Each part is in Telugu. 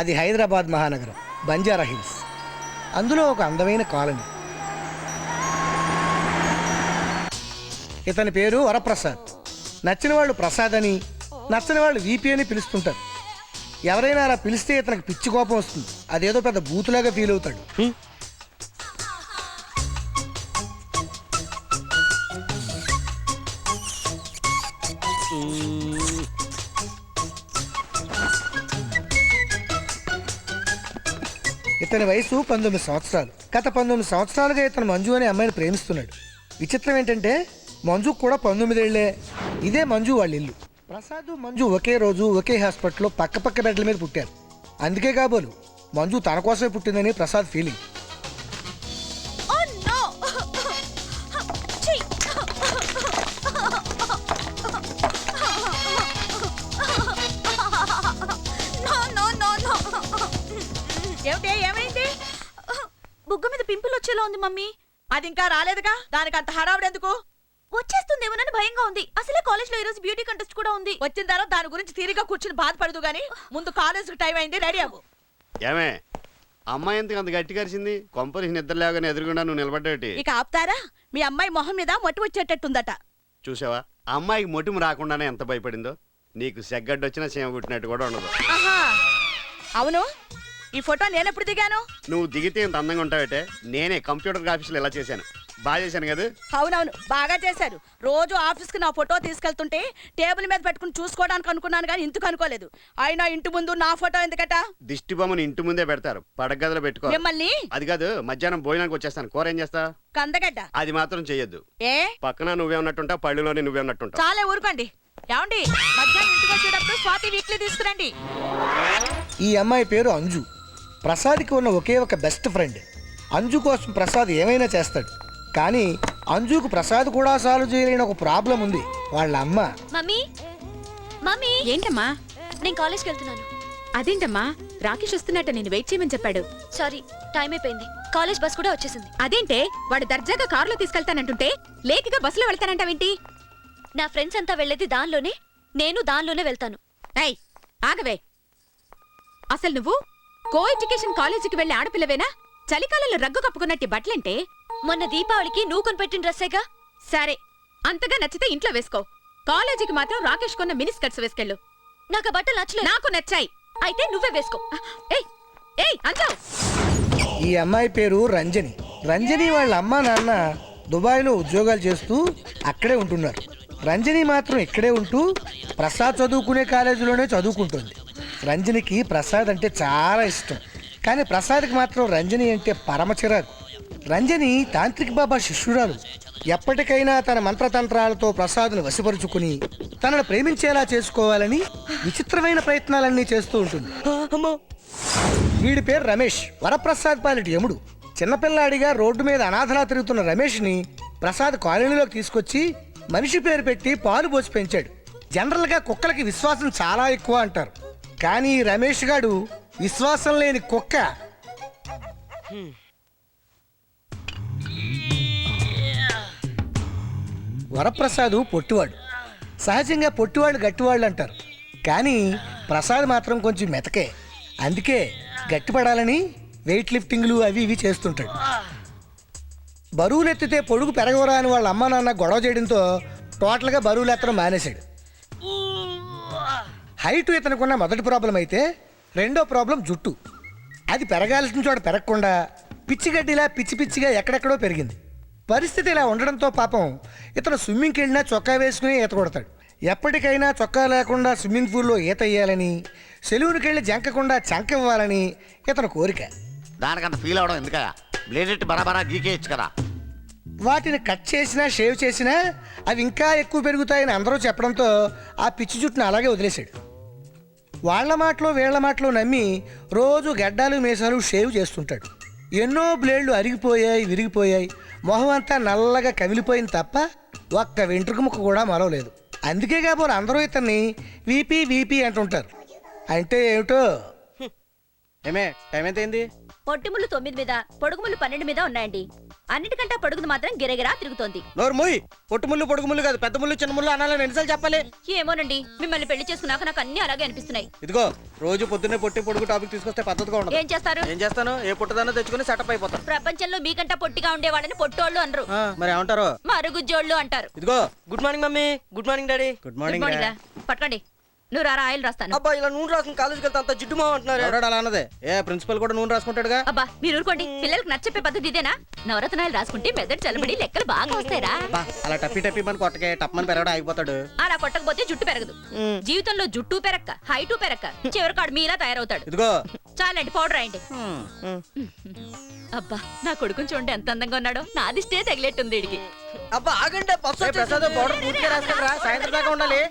అది హైదరాబాద్ మహానగరం, బంజారా హిల్స్. అందులో ఒక అందమైన కాలనీ. ఇతని పేరు వరప్రసాద్. నచ్చిన వాళ్ళు ప్రసాద్ అని, నచ్చని వాళ్ళు వీపీ అని పిలుస్తుంటారు. ఎవరైనా అలా పిలిస్తే ఇతనికి పిచ్చి కోపం వస్తుంది. అదేదో పెద్ద బూతులాగా ఫీల్ అవుతాడు. ఇతని వయసు 19 సంవత్సరాలు. గత 19 సంవత్సరాలుగా ఇతను మంజు అనే అమ్మాయిని ప్రేమిస్తున్నాడు. విచిత్రం ఏంటంటే మంజుకు కూడా 19 ఏళ్లే. ఇదే మంజు వాళ్ళ ఇల్లు. ప్రసాద్ మంజు ఒకే రోజు ఒకే హాస్పిటల్లో పక్క బెడ్ల మీద పుట్టారు. అందుకే కాబోలు మంజు తన కోసమే పుట్టిందని ప్రసాద్ ఫీలింగ్. ఏమైంది? బుగ్గ మీద పింపుల్ వచ్చేలా ఉంది మమ్మీ. అది ఇంకా రాలేదుగా, దానికి అంత హడావుడెందుకు? వచ్చేస్తుందేమోనని భయంగా ఉంది. అసలే కాలేజ్ లో ఈరోజు బ్యూటీ కంటెస్ట్ కూడా ఉంది. వచ్చిన తర్వాత దాని గురించి తీరిగా కూర్చుని బాధపడదు గానీ ముందు కాలేజ్ టైం అయింది, రెడీ అవ్వు. ఏమే అమ్మాయి ఎందుకు అంత గట్టి కరిచింది? కొంపరి నిద్ర లేవగానే ఎదురుగుండా నువ్వు నిలబడ్డేటి. ఇక ఆపుతారా? మీ అమ్మాయి మొహం మీద మొట్టు వచ్చేటట్టుందట. చూసావా అమ్మాయికి మొటిము రాకుండానే ఎంత భయపడిందో. నీకు సెగ్గడ్డు వచ్చినా సీమ కుట్టినట్టు కూడా ఉండదు. అవును, ఈ ఫోటో నేనెప్పుడు దిగాను? నువ్వు దిగితే ఇంత అందంగా ఉంటావేటే. నేనే కంప్యూటర్ గ్రాఫిక్స్ ఇలా చేశాను. బాగా చేశాను కదా? అవునవును, బాగా చేశారు. రోజు ఆఫీస్ కి నా ఫోటో తీసుకెళ్తుంటే టేబుల్ మీద పెట్టుకుని చూసుకోవడానికి అనుకున్నాను కానీ ఇందుకు అనుకోలేదు. అయినా ఇంటి ముందు నా ఫోటో ఎందుకట? దిష్టి బొమ్మను ఇంటి ముందే పెడతారు, పడగదిలో పెట్టుకో. మిమ్మల్ని అది కాదు, మధ్యాహ్నం భోజనానికి వచ్చేస్తాను. కూర ఏం చేస్తా? కందగడ్డ. అది మాత్రం చెయ్యొద్దు. ఏ పక్కన నువ్వే ఉన్నట్టుంటా, పళ్ళులోనే నువ్వే ఉన్నట్టుంటా. చాలే ఊరుకోండి. ఏమండి, మధ్యాహ్నం ఇంటికి వచ్చేటప్పుడు స్వాతి వీక్లీ తీసుకురండి. ఈ అమ్మాయి పేరు అంజు. ప్రసాద్కి ఉన్న ఒకే ఒక బెస్ట్ ఫ్రెండ్. అంజు కోసం ప్రసాద్ ఏమైనా చేస్తాడు. కానీ అంజుకు ప్రసాద్ కూడా సాల్వ్ చేయలేని ఒక ప్రాబ్లం ఉంది. వాళ్ళ అమ్మ. మమ్మీ మమ్మీ ఏంటమ్మా? నేను కాలేజ్కి వెళ్తున్నాను. అదేంటమ్మా, రాకేష్ వస్తున్నట్ట నేను వెయిట్ చేయమని చెప్పాడు. సారీ, టైం అయిపోయింది. కాలేజ్ బస్ కూడా వచ్చేసింది. అదేంటే వాడు దర్జాగా కారులో తీసుకెళ్తానంటుంటే లేకగా బస్సులో వెళ్తానంటావేంటి? నా ఫ్రెండ్స్ అంతా వెళ్ళేది దానిలోనే, నేను దానిలోనే వెళ్తాను. ఏయ్ ఆగవే, అసలు నువ్వు కో ఎడ్యుకేషన్ కాలేజీకి వెళ్లే ఆడపిల్లవేనా? చలికాలంలో రగ్గు కప్పుకున్నట్టు బట్టలంటే? మొన్న దీపావళికి నువ్వు కొనిపెట్టిన డ్రెస్సేగా. సరే, అంతగా నచ్చితే ఇంట్లో వేసుకో. కాలేజీకి మాత్రం రాకేష్ కొన్న మినీ స్కర్ట్స్ వేసుకెళ్ళు. నాకు ఆ బట్టలు నచ్చలేదు. నాకు నచ్చాయి. అయితే నువ్వే వేసుకో. ఏయ్ ఏయ్ అంజు. ఈ అమ్మాయి పేరు రంజని. రంజని వాళ్ళ అమ్మ నాన్న దుబాయ్లో ఉద్యోగాలు చేస్తూ అక్కడే ఉంటున్నారు. రంజని మాత్రం ఇక్కడే ఉంటూ ప్రసాద్ చదువుకునే కాలేజీలోనే చదువుకుంటుంది. రంజనికి ప్రసాద్ అంటే చాలా ఇష్టం. కానీ ప్రసాద్కి మాత్రం రంజని అంటే పరమ చిరాకు. రంజని తాంత్రిక బాబా శిష్యురాలు. ఎప్పటికైనా తన మంత్రతంత్రాలతో ప్రసాద్ను వశపరుచుకుని తనను ప్రేమించేలా చేసుకోవాలని విచిత్రమైన ప్రయత్నాలన్నీ చేస్తూ ఉంటుంది. వీడి పేరు రమేష్. వరప్రసాద్ పాలిటి యముడు. చిన్నపిల్లాడిగా రోడ్డు మీద అనాథలా తిరుగుతున్న రమేష్ని ప్రసాద్ కాలనీలోకి తీసుకొచ్చి మనిషి పేరు పెట్టి పాలు పోసి పెంచాడు. జనరల్గా కుక్కలకి విశ్వాసం చాలా ఎక్కువ అంటారు. కానీ రమేష్ గాడు విశ్వాసం లేని కుక్క. వరప్రసాద్ పొట్టివాడు. సహజంగా పొట్టివాళ్ళు గట్టివాళ్ళు అంటారు. కానీ ప్రసాద్ మాత్రం కొంచెం మెతకే. అందుకే గట్టిపడాలని వెయిట్ లిఫ్టింగ్లు అవి ఇవి చేస్తుంటాడు. బరువులెత్తితే పొడుగు పెరగవరా అని వాళ్ళ అమ్మ నాన్న గొడవ చేయడంతో టోటల్గా బరువులు ఎత్తడం మానేశాడు. హైట్ ఇతనుకున్న మొదటి ప్రాబ్లం అయితే రెండో ప్రాబ్లం జుట్టు. అది పెరగాల్సిన చోట పెరగకుండా పిచ్చిగడ్డిలా పిచ్చి పిచ్చిగా ఎక్కడెక్కడో పెరిగింది. పరిస్థితి ఇలా ఉండడంతో పాపం ఇతను స్విమ్మింగ్కి వెళ్ళినా చొక్కా వేసుకుని ఈత కొడతాడు. ఎప్పటికైనా చొక్కా లేకుండా స్విమ్మింగ్ పూల్లో ఈత వేయాలని, సెలవునికి వెళ్ళి జంకకుండా చంక ఇవ్వాలని ఇతను కోరిక. దానికంత ఫీల్ అవడం ఎందుక? బ్లేడెట్ బరాబరా గీకేయచ్చు కదా. వాటిని కట్ చేసినా షేవ్ చేసినా అవి ఇంకా ఎక్కువ పెరుగుతాయని అందరూ చెప్పడంతో ఆ పిచ్చి జుట్టును అలాగే వదిలేశాడు. వాళ్ళ మాటలు వీళ్ళ మాటలు నమ్మి రోజు గడ్డాలు మీసాలు షేవ్ చేస్తుంటాడు. ఎన్నో బ్లేడ్లు అరిగిపోయాయి, విరిగిపోయాయి. మొహం అంతా నల్లగా కమిలిపోయింది తప్ప ఒక్క వెంట్రుక ముక్క కూడా మరవలేదు. అందుకే కాబోలు అందరూ ఇతన్ని వీపీ వీపీ అంటుంటారు. అంటే ఏమిటో. ఏమే టైం ఎంత అయింది? పొట్టిముళ్ళు 9 మీద, పొడుగుముళ్ళు 12 మీద ఉన్నాయండి. అన్నిటికంటే పొడుగుది మాత్రం గిరగిరా తిరుగుతోంది. నోరు మూయి. పొట్టు ముళ్ళు పొడుగు ముళ్ళు కాదు, పెద్ద ముళ్ళు చిన్న ముళ్ళు అనాలని ఎన్నిసార్లు చెప్పాలి? ఏమోనండి, మిమ్మల్ని పెళ్లి చేసుకున్నాక నాకు అన్ని అలాగే అనిపిస్తున్నాయి. ఇదిగో రోజు పొద్దున్నే పొట్టి పొడుగు టాపిక్ తీసుకొస్తే పద్ధతిగా ఉండదు. ఏం చేస్తారు? ఏం చేస్తాను? ఏ పుట్టదానో తెచ్చుకుని సెటప్ అయిపోతాను. ప్రపంచంలో మీకంటా పొట్టిగా ఉండేవాళ్ళని పొట్టోళ్ళు అనరు, మరి ఏమంటారు? మరుగుజ్జోళ్ళు అంటారు. ఇదిగో good morning mummy. Good morning daddy. Good good morning. Morning రా. పట్టుకోండి. నువ్వు రారా, ఆయిల్ రాస్తాను. అబ్బా ఇలా నూనె రాసుకుని కాలేజ్కి వెళ్తా అంత జిడ్డు మా అంటున్నారు. ఎవడాడు అలా అన్నదే? ఏ ప్రిన్సిపల్ కూడా నూనె రాసుకుంటాడుగా? అబ్బా మీరు ఊరుకోండి. పిల్లలకు నచ్చే పద్ధతి ఇదేనా? నవరత్నాలు రాసుకుంటే మెదడు చల్లబడి లెక్కలు బాగా వస్తాయిరా. బా అలా టప్పి మన కొట్టకే టప్మని పెరగడం ఆగిపోతాడు. అలా కొట్టకపోతే జుట్టు పెరగదు. జీవితంలో జుట్టు పెరక్క, హైటు పెరక్క, చివరికాడు మీలా తయారవుతాడు. ఇదిగో చాలండి, పౌడర్ అయ్యండి. అబ్బా నా కొడుకుని చూడండి ఎంత అందంగా ఉన్నాడో. నాది స్టే తగిలేట్టుంది వీడికి. అబ్బా ఆగండి, బస్సు ప్రసాద్ పౌడర్ పూర్తిగా రాసుకుంటారా? సాయంత్రం దాకా ఉండాలి.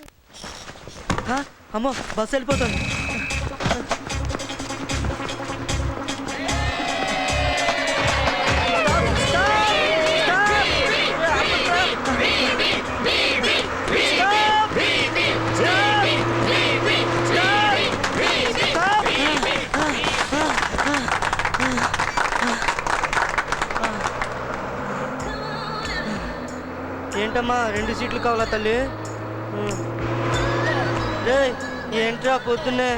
అమ్మో బస్సు వెళ్ళిపోతుంది. ఏంటమ్మా 2 సీట్లు కావాలా తల్లి? ఏంట్రా పొద్దున్నే?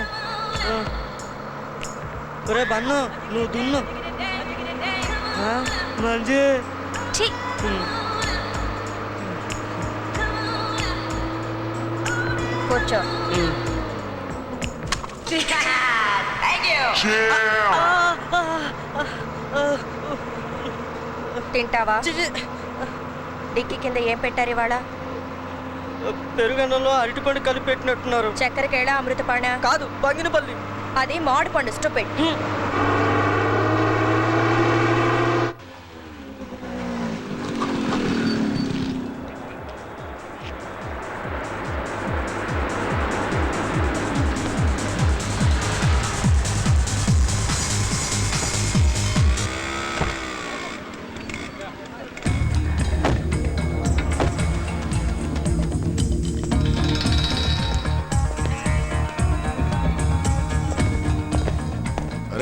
ఒరే బన్ను నువ్వు దున్ను. మంచి ఛీ! కూర్చో. తింటావా? డిక్కి కింద ఏం పెట్టారు ఇవాళ? పెరుగన్నంలో అరటిపండు కలిపి పెట్టినట్టున్నారు. చక్కెరకేళ అమృతపాణ కాదు బంగినపల్లి. అది మామిడి పండు స్టూపిడ్.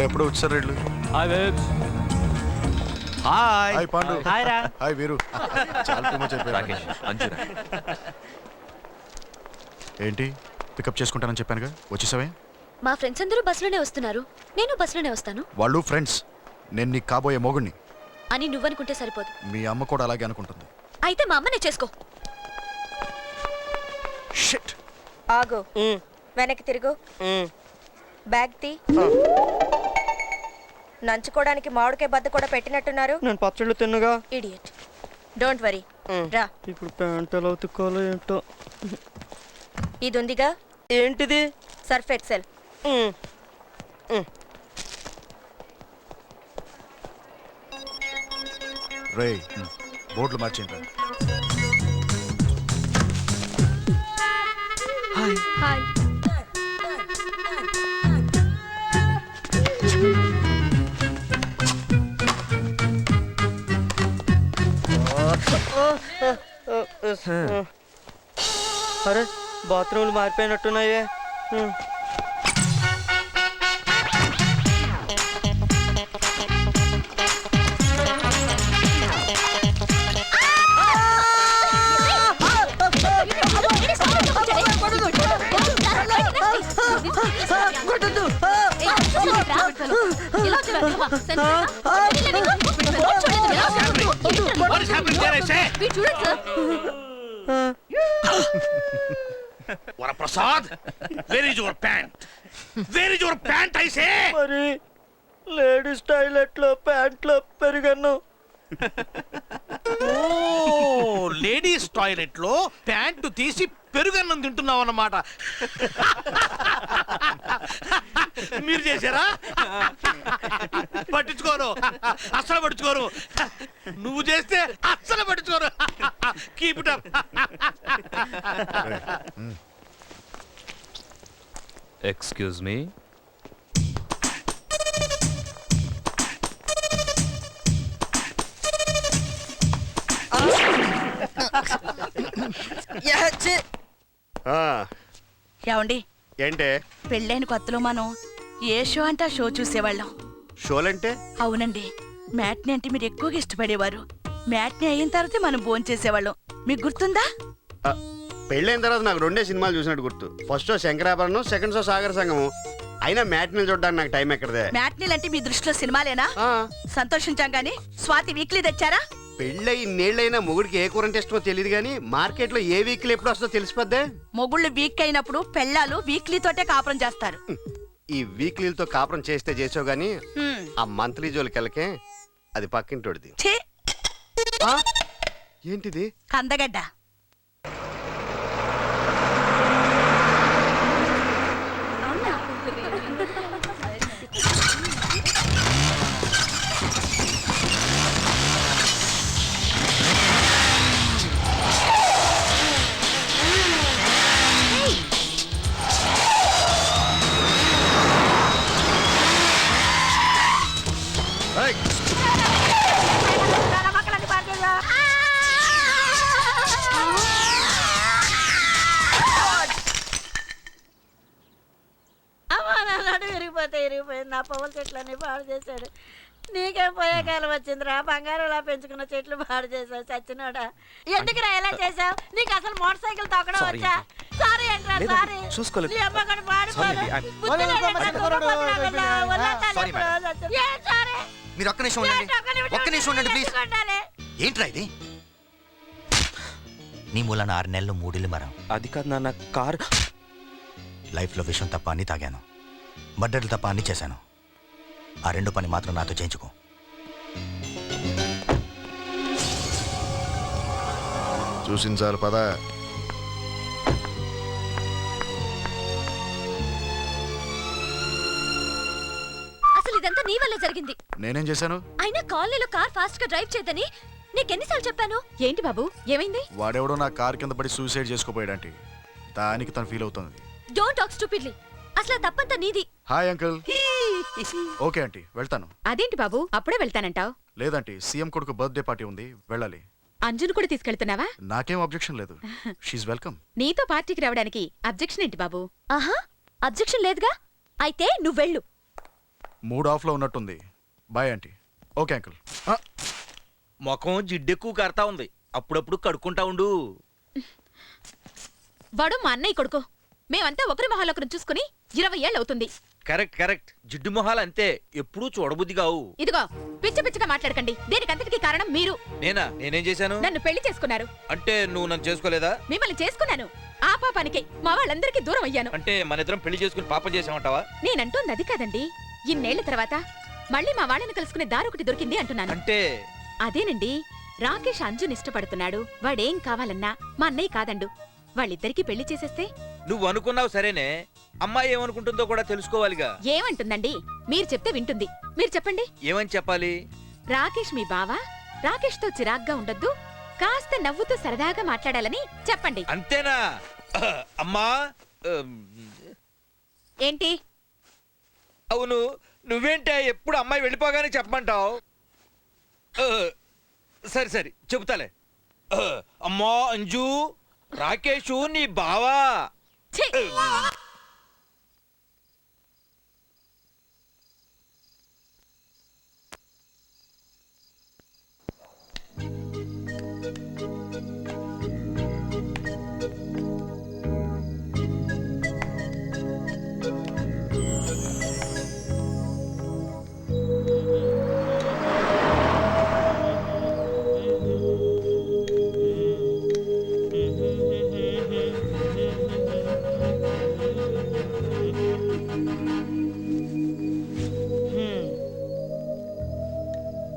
ఎప్పుడు వచ్చారు వీళ్ళు? Hi hi Pandu. హాయ్ రా. హాయ్ వీరు. చాలా టూ మచ్ అయిపోయారు. రాకేష్, అంజురా. ఏంటి పికప్ చేసుకుంటానని చెప్పానుగా, వచ్చేసావే? మా ఫ్రెండ్స్ అందరూ బస్సులోనే వస్తున్నారు, నేను బస్సులోనే వస్తాను. వాళ్ళు ఫ్రెండ్స్, నేను నీకు కాబోయే మొగుణ్ణి అని నువ్వనుకుంటే సరిపోదు. మీ అమ్మ కూడా అలాగే అనుకుంటుంది. అయితే మా అమ్మనే చేసుకో. షిట్. ఆగు, వెనక్కి తిరుగు. బ్యాగ్ తీ. నంచుకోవడానికి మామిడికాయ బద్ద కూడా పెట్టినట్టున్నారు. నేను పచ్చళ్ళు తిన్నగా. ఇడియట్. డోంట్ వరీ, రా. ఇప్పుడు ప్యాంట్ ఎలా ఉతుక్కోవాలో ఏంటో. ఇది ఉందిగా, ఏంటిది? Surf Excel. రే బోర్డులు మార్చేయండి. హాయ్. అరే బాత్రూమ్లు మారిపోయినట్టున్నాయే. Varaprasad, where is your pant? Where is your pant I say? మరి లేడీస్ టాయిలెట్ లో ప్యాంట్ లో పెరిగాను. లేడీస్ టాయిలెట్ లో ప్యాంటు తీసి పెరుగన్నం తింటున్నావు అన్నమాట. మీరు చేశారా? పట్టించుకోరు, అస్సలు పట్టించుకోరు. నువ్వు చేస్తే అస్సలు పట్టించుకోరు. Keep it up. Excuse me. ఏమండి, ఏంటే పెళ్ళైన కొత్తలో మనం ఏ షో అంటే ఆ షో చూసేవాళ్ళం. షోలంటే? అవునండి, మ్యాట్ని అంటే మీరు ఎక్కువగా ఇష్టపడేవారు. మ్యాట్ని అయిన తర్వాతే మనం భోజనం చేసేవాళ్ళం. మీకు గుర్తుందా? పెళ్ళైన తర్వాత నాకు 2 సినిమాలు చూసినట్టు గుర్తు. First show Sankarabharanam, second show Sagara Sangamam. అయినా మ్యాట్ని చూడడానికి నాకు టైం ఎక్కడదే. మ్యాట్నీలు అంటే మీ దృష్టిలో సినిమాలేనా? సంతోషించాం గానీ స్వాతి వీక్లీ తెచ్చారా? పెళ్ళై ఇన్నేళ్ళైనా మొగుడికి ఏ కూర అంటే ఇష్టమో తెలియదు కానీ మార్కెట్లో ఏ వీక్లీ ఎప్పుడు వస్తుందో తెలిసిపోద్దే. మొగుళ్ళు వీక్ అయినప్పుడు పెళ్ళాలు వీక్లీ తోటే కాపురం చేస్తారు. ఈ వీక్లీలతో కాపురం చేస్తే చేసావు గానీ ఆ మంత్లీ జోలికెళ్ళకే అది పక్కింటోడిది. ఛీ, ఏంటిది? కందగడ్డ. ఏయ్, అమ్మా నాడు ఇరిగిపోయింది. నా పువ్వుల చెట్లన్నీ పాడు చేశాడు. నీకేం పోయే కాలం వచ్చిందిరా? బంగారంలా పెంచుకున్న చెట్లు పాడు చేసావు చచ్చినోడా. ఎందుకురా ఎలా చేసావు? నీకు అసలు మోటార్ సైకిల్ తొక్కడం వచ్చా? సారీ ఏంట్రా సారీ. నీ అమ్మ కూడా పాడిపోదు. మీరు ఒక్క నిమిషం ఉండండి, ఒక్క నిమిషం ఉండండి ప్లీజ్. ఏంట్రా ఇది? నీ మూలన 6 నెలలు 3 ఇల్లు మరం. అది కాదు నాన్న, కార్. లైఫ్లో విషయం తప్ప అన్ని తాగాను, మర్డర్లు తప్ప అన్ని చేశాను. ఆ 2 పని మాత్రం నాతో చేయించుకో. చూసింది చాలు పద. అసలు ఇదంతా నీ వల్లే జరిగింది. నేనేం చేశాను? అయినా కాలనీలో కార్ ఫాస్ట్ గా డ్రైవ్ చేద్దని నీకెన్నిసార్లు చెప్పాను? ఏంటి బాబు, ఏమైంది? వాడెవడో నా కార్ కింద పడి సూసైడ్ చేసుకోపోయాడంటే దానికి తను ఫీల్ అవుతుంది. Don't talk stupidly. అసలు ఆ తప్పంతా నీది. Hi uncle. ఓకే ఆంటీ, వెళ్తాను. అదేంటి బాబు అప్పుడే వెళ్తానంటావు? లేదంటే సీఎం కొడుకు బర్త్డే పార్టీ ఉంది, వెళ్ళాలి. అంజును కూడా తీసుకెళ్తున్నావా? నాకేం అబ్జెక్షన్ లేదు, షీఈ్ వెల్కమ్. నీతో పార్టీకి రావడానికి అబ్జెక్షన్ ఏంటి బాబు? ఆహా, అబ్జెక్షన్ లేదుగా. అయితే నువ్వెళ్ళు. మూడ్ ఆఫ్ లో ఉన్నట్టుంది. Bye aunty. Okay uncle. ముఖం జిడ్డెక్కువ కడతా ఉంది, అప్పుడప్పుడు కడుక్కుంటా ఉండు. వాడు మా అన్నయ్య కొడుకు. మేమంతా ఒకరి మొహాలు ఒకరు చూసుకుని 20 ఏళ్ళు అవుతుంది. కరెక్ట్ కరెక్ట్, జిడ్డు మొహాలు అంతే, ఎప్పుడూ చూడబుద్ధి కావు. ఇదిగో పిచ్చ పిచ్చగా మాట్లాడకండి. దీనికంతటికి కారణం మీరు. నేనేం చేశాను? నన్ను పెళ్లి చేసుకున్నారు. అంటే నువ్వు నన్ను చేసుకోలేదా? మిమ్మల్ని చేసుకున్నాను. ఆ పాపానికే మా వాళ్ళందరికీ దూరం అయ్యాను. అంటే మన ఇద్దరం పెళ్లి చేసుకుని పాపం చేసామంటావా? నేనంటోంది అది కాదండి. ఇన్నేళ్ల తర్వాత మళ్ళీ మా వాళ్ళని కలుసుకునే దారొకటి దొరికింది అంటున్నాను. అంటే అదేనండి, రాకేష్ అంజుని ఇష్టపడుతున్నాడు. వాడేం కావాలన్నా మా అన్నయ్య కాదండు. వాళ్ళిద్దరికీ పెళ్లి చేసేస్తే? నువ్వు అనుకున్నావు సరేనే, అమ్మాయి ఏమనుకుంటుందో కూడా తెలుసుకోవాలిగా. ఏమంటుందండి? మీరు చెప్తే వింటుంది. మీరు చెప్పండి. ఏమని చెప్పాలి? రాకేష్ మీ బావా, రాకేష్ తో చిరాగ్గా ఉండొద్దు, కాస్త నవ్వుతూ సరదాగా మాట్లాడాలని చెప్పండి. అంతేనా? అమ్మా ఏంటి? అవును, నువ్వేంటే ఎప్పుడు అమ్మాయి వెళ్ళిపోగానే చెప్పమంటావు? సరే సరే చెబుతాలే. అమ్మా అంజు, రాకేషు నీ బావా. ఛీ!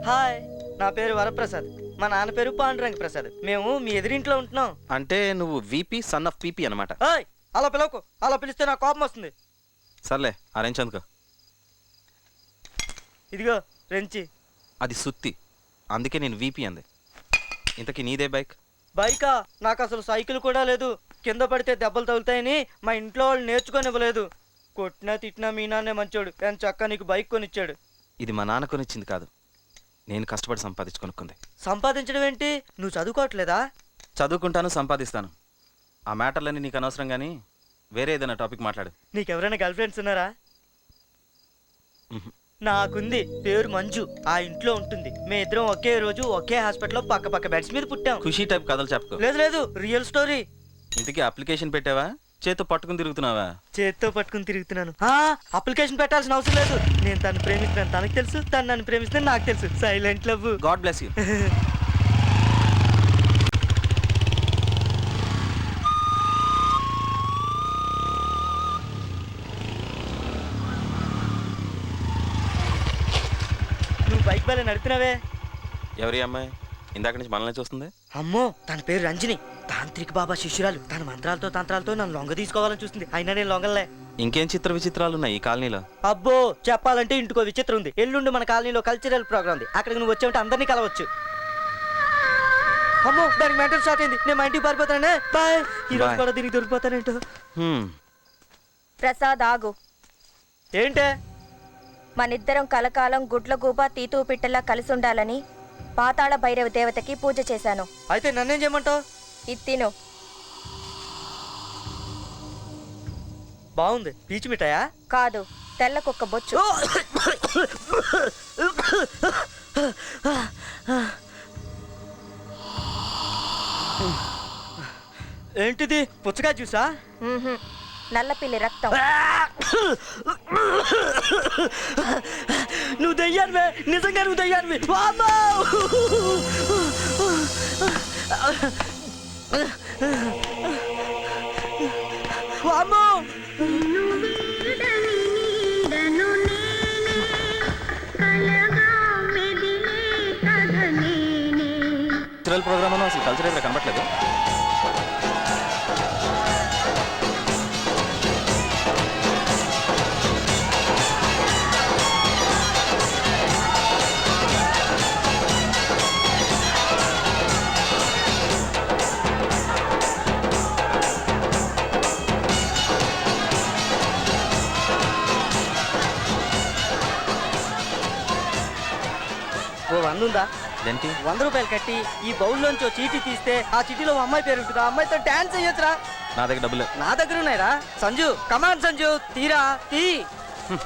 హాయ్, నా పేరు వరప్రసాద్. మా నాన్న పేరు పాండురంగ ప్రసాద్. మేము మీ ఎదురింట్లో ఉంటున్నాం. అంటే నువ్వు విపి సన్ ఆఫ్ పీపీ అనమాట. హాయ్, అలా పిలవకు. అలా పిలిస్తే నాకు కోపం వస్తుంది. సర్లే అరేంజ్ అందుకో. ఇదిగో రెంచి. అది సుత్తి, అందుకే నేను విపి అంది. ఇంతకీ నీదే బైక్? బైకా? నాకు అసలు సైకిల్ కూడా లేదు. కింద పడితే దెబ్బలు తగులుతాయని మా ఇంట్లో వాళ్ళు నేర్చుకొని ఇవ్వలేదు. కొట్టినా తిట్టినా మీ నాన్నే మంచోడు, కానీ చక్క నీకు బైక్ కొనిచ్చాడు. ఇది మా నాన్న కొనిచ్చింది కాదు, నేను కష్టపడి సంపాదించుకొనుక్కుంది. సంపాదించడం ఏంటి? నువ్వు చదువుకోవట్లేదా? చదువుకుంటాను, సంపాదిస్తాను. ఆ మ్యాటర్లన్నీ నీకు అనవసరం కానీ వేరే ఏదైనా టాపిక్ మాట్లాడు. నీకెవరైనా గర్ల్ ఫ్రెండ్స్ ఉన్నారా? నాకుంది, పేరు మంజు. ఆ ఇంట్లో ఉంటుంది. మే ఇద్దరం ఒకే రోజు ఒకే హాస్పిటల్లో పక్క పక్క బెడ్స్ మీద పుట్టాం. ఖుషీ టైప్ కథలు చెప్పుకో. లేదు లేదు, రియల్ స్టోరీ. ఇంతకీ అప్లికేషన్ పెట్టావా, చేత్తో పట్టుకుని తిరుగుతున్నావా? చేత్తో పట్టుకుని తిరుగుతున్నాను. అప్లికేషన్ పెట్టాల్సిన అవసరం లేదు. నేను తను ప్రేమిస్తున్నాను, తనకు తెలుసు. తను నన్ను ప్రేమిస్తున్నాను, నాకు తెలుసు. Silent love. God bless you. నువ్వు బైక్ బాగా నడిపినావే. ఎవరి అమ్మాయి ఇందాక నుంచి మనల్ని చూస్తుంది? అమ్మో, తన పేరు రంజని. తాంత్రిక బాబా శిష్యురాలు. తన మంత్రాలతో తంత్రాలతో నన్ను లొంగ తీసుకోవాలని చూస్తుంది. అయినా నేను లొంగలే. ఇంకేం చిత్ర విచిత్రాలు ఉన్నాయి ఈ కాలనీలో? అబ్బో, చెప్పాలంటే ఇంటికో విచిత్రం ఉంది. ఎల్లుండి మన కాలనీలో కల్చరల్ ప్రోగ్రామ్ ఉంది. అక్కడికి నువ్వు వచ్చావంటే అందరినీ కలవచ్చు. అమ్మో, దానికి మెంటల్ స్టార్ట్ అయింది. నేను మా ఇంటికి పారిపోతానే. బాయ్. ఈ రోజు Bye. కూడా దీనికి దొరికిపోతానేంటో. ప్రసాద్ ఆగు. ఏంటే? మనిద్దరం కలకాలం గుడ్లగూబ తీతూ పిట్టలా కలిసి ఉండాలని పాతాళ భైరవ దేవతకి పూజ చేశాను. అయితే నన్నేం చేయమంటావు? ఇది తిను. బాగుంది. పీచు మిఠాయా? కాదు, తెల్ల కుక్క బొచ్చు. ఏంటిది? పుచ్చకాయ జ్యూసా? మ్మ్హ్మ్. నల్లపిల్లి రక్తం. నువ్వు దయ్యానివే, నిజంగా నువ్వు దయ్యానివి. వామ్మో! వామ్మో! కల్చరల్ ప్రోగ్రామ్ అసలు కల్చర్ ఇక్కడ కనబట్లేదు. ఓ 100 ఉందా? దేనికి? 100 రూపాయలు కట్టి ఈ బౌల్లోంచి ఓ చీటీ తీస్తే ఆ చీటీలో ఓ అమ్మాయి పేరు ఉంటుంది. ఆ అమ్మాయితో డాన్స్ చేయొచ్చురా. నా దగ్గర డబ్బులు. నా దగ్గర ఉన్నాయిరా. సంజు, కమాన్ సంజు, తీరా తీ.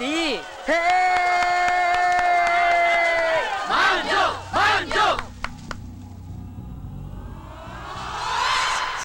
తీ. హే